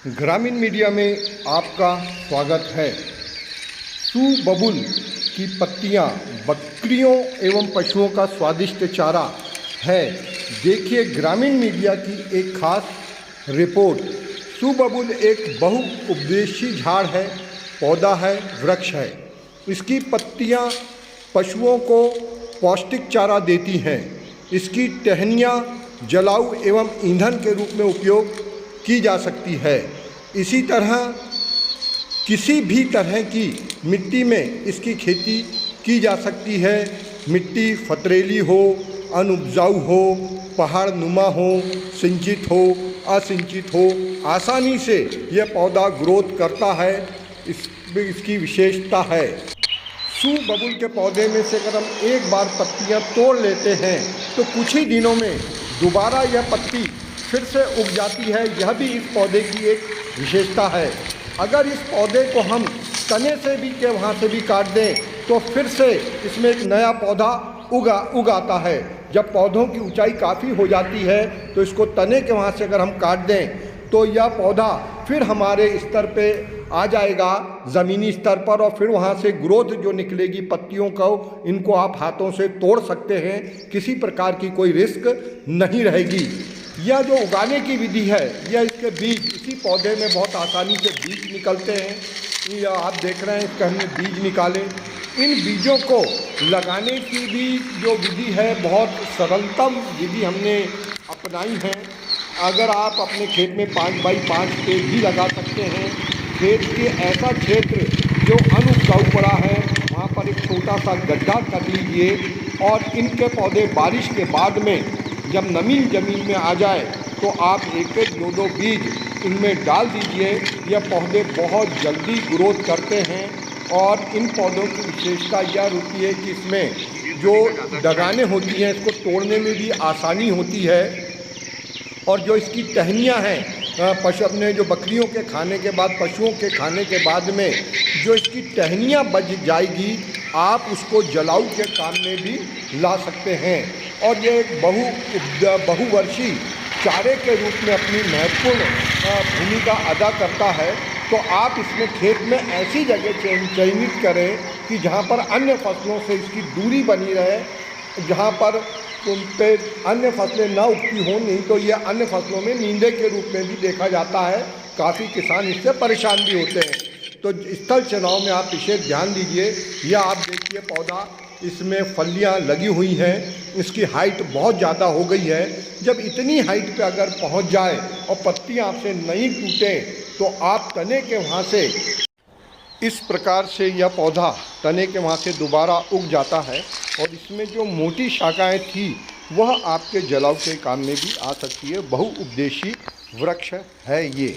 ग्रामीण मीडिया में आपका स्वागत है। सुबबुल की पत्तियां बकरियों एवं पशुओं का स्वादिष्ट चारा है। देखिए ग्रामीण मीडिया की एक खास रिपोर्ट। सुबबुल एक बहुउपदेशीय झाड़ है, पौधा है, वृक्ष है। इसकी पत्तियां पशुओं को पौष्टिक चारा देती हैं। इसकी टहनियाँ जलाऊ एवं ईंधन के रूप में उपयोग की जा सकती है। इसी तरह किसी भी तरह की मिट्टी में इसकी खेती की जा सकती है। मिट्टी फतरेली हो, अनउपजाऊ हो, पहाड़ नुमा हो, सिंचित हो, असिंचित हो, आसानी से यह पौधा ग्रोथ करता है। इसकी विशेषता है। सुबबुल के पौधे में से अगर हम एक बार पत्तियां तोड़ लेते हैं तो कुछ ही दिनों में दोबारा यह पत्ती फिर से उग जाती है। यह भी इस पौधे की एक विशेषता है। अगर इस पौधे को हम तने से भी के वहाँ से भी काट दें तो फिर से इसमें एक नया पौधा उगाता है। जब पौधों की ऊंचाई काफ़ी हो जाती है तो इसको तने के वहाँ से अगर हम काट दें तो यह पौधा फिर हमारे स्तर पे आ जाएगा, ज़मीनी स्तर पर, और फिर वहाँ से ग्रोथ जो निकलेगी पत्तियों को, इनको आप हाथों से तोड़ सकते हैं। किसी प्रकार की कोई रिस्क नहीं रहेगी। यह जो उगाने की विधि है, यह इसके बीज इसी पौधे में बहुत आसानी से बीज निकलते हैं। यह आप देख रहे हैं, इसके हमने बीज निकाले। इन बीजों को लगाने की भी जो विधि है, बहुत सरलतम विधि हमने अपनाई है। अगर आप अपने खेत में 5 बाई 5 पेड़ भी लगा सकते हैं। खेत के ऐसा क्षेत्र जो अनउपजाऊ पड़ा है, वहाँ पर एक छोटा सा गड्ढा कर लीजिए और इनके पौधे बारिश के बाद में जब नमी ज़मीन में आ जाए तो आप एक एक दो दो बीज इनमें डाल दीजिए। यह पौधे बहुत जल्दी ग्रोथ करते हैं और इन पौधों की विशेषता यह होती है कि इसमें जो डगानें होती हैं, इसको तोड़ने में भी आसानी होती है। और जो इसकी टहनियाँ हैं, पशु अपने जो बकरियों के खाने के बाद, पशुओं के खाने के बाद में जो इसकी टहनियाँ बच जाएगी, आप उसको जलाऊ के काम में भी ला सकते हैं। और ये एक बहुवर्षीय चारे के रूप में अपनी महत्वपूर्ण भूमिका अदा करता है। तो आप इसमें खेत में ऐसी जगह चयनित करें कि जहाँ पर अन्य फसलों से इसकी दूरी बनी रहे, जहाँ पर पे अन्य फसलें ना उगती हों। नहीं तो ये अन्य फसलों में नींदे के रूप में भी देखा जाता है। काफ़ी किसान इससे परेशान भी होते हैं। तो स्थल चुनाव में आप विशेष ध्यान दीजिए। यह आप देखिए पौधा, इसमें फलियां लगी हुई हैं। इसकी हाइट बहुत ज़्यादा हो गई है। जब इतनी हाइट पे अगर पहुंच जाए और पत्तियां आपसे नहीं टूटें तो आप तने के वहाँ से इस प्रकार से यह पौधा तने के वहाँ से दोबारा उग जाता है। और इसमें जो मोटी शाखाएं थी वह आपके जलाऊ के काम में भी आ सकती है। बहुउपदेशीय वृक्ष है ये।